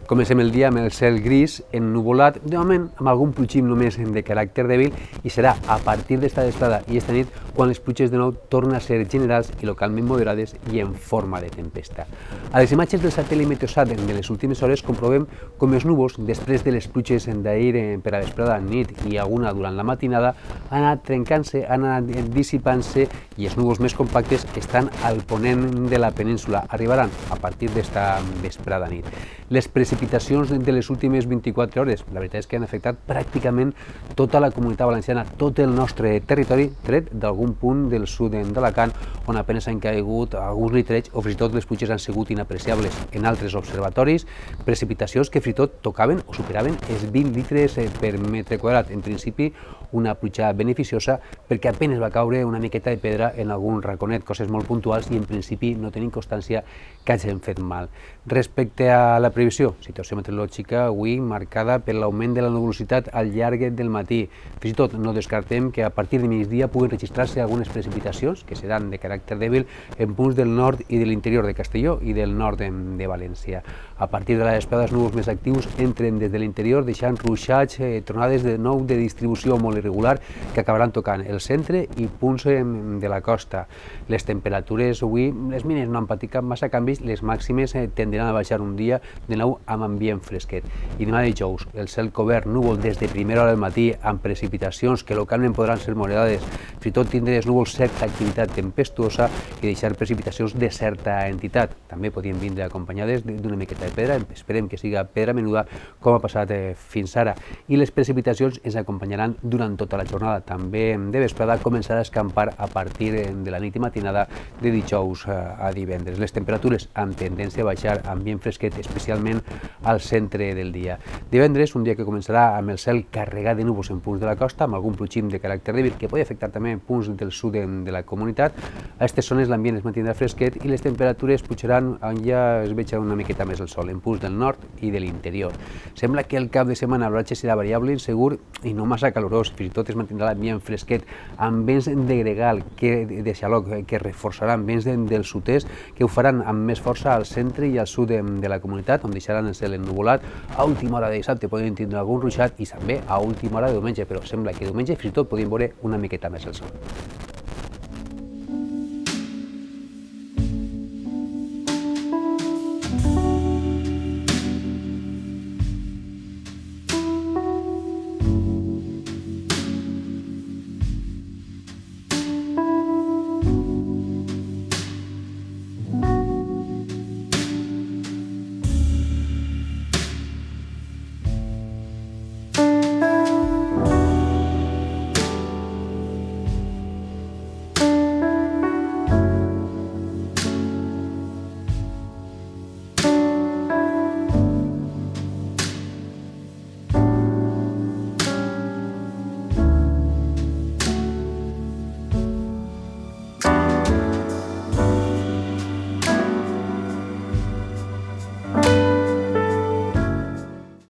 Comencem el dia amb el cel gris, ennuvolat, de moment amb algun plogim només de caràcter dèbil, i serà a partir d'esta vesprada i esta nit quan les pluges de nou tornen a ser generals i localment moderades i en forma de tempesta. A les imatges del satèl·lit Meteosat de les últimes hores comprovem com els núvols, després de les pluges d'ahir per a vesprada, nit i alguna durant la matinada, han anat trencant-se, han anat dissipant-se i els núvols més compactes estan al ponent de la península. Arribaran a partir d'esta vesprada nit. Les precipitacions de les últimes 24 hores, la veritat és que han afectat pràcticament tota la Comunitat Valenciana, tot el nostre territori, tret d'algun punt del sud d'Alacant, on apenas han caigut alguns litrets o fins i tot les pluges han sigut inapreciables. En altres observatoris, precipitacions que fins i tot tocaven o superaven els 20 litres per metre quadrat. En principi, una pluja beneficiosa perquè apenas va caure una miqueta de pedra en algun raconet, coses molt puntuals i en principi no tenim constància que hagin fet mal. Respecte a la previsió, situació meteorològica avui marcada per l'augment de la nuvolositat al llarg del matí. Fins i tot no descartem que a partir de migdia puguin registrar-se algunes precipitacions que seran de caràcter dèbil en punts del nord i de l'interior de Castelló i del nord de València. A partir de la vesprada, els núvols més actius entren des de l'interior deixant ruixats, tronades de nou de distribució molt irregular que acabaran tocant el centre i punts de la costa. Les temperatures avui, les mínimes no han patit cap massa canvis, les màximes tendran a baixar un dia de nou amb ambient fresquet. I demà dijous, el cel cobert, núvol des de primera hora del matí amb precipitacions que localment podran ser moderades, fins i tot tindre els núvols certa activitat tempestuosa i deixar precipitacions de certa entitat. També podien vindre acompanyades d'una miqueta de pedra, esperem que siga pedra menuda com ha passat fins ara. I les precipitacions ens acompanyaran durant tota la jornada. També de vesprada començarà a escampar a partir de la nit i matinada de dijous a divendres. Les temperatures amb tendència a baixar, ambient fresquet, especialment al centre del dia. Divendres, un dia que començarà amb el cel carregat de núvols en punts de la costa, amb algun plogim de caràcter dèbil que pot afectar també punts del sud de la comunitat. A aquestes zones l'ambient es mantindrà fresquet i les temperatures pujaran on ja es veja una miqueta més el sol, en punts del nord i de l'interior. Sembla que el cap de setmana l'oratge serà variable, insegur i no massa calorós, fins i tot es mantindrà l'ambient fresquet amb vents de gregal, de xaloc, que reforçaran vents del sud-est, que ho faran amb més força al centre i al sud de la comunitat, on deixaran el cel ennuvolat. A última hora de dissabte podem tindre algun ruixat i també a última hora de diumenge, però sembla que diumenge fins i tot podem veure una miqueta més el sol.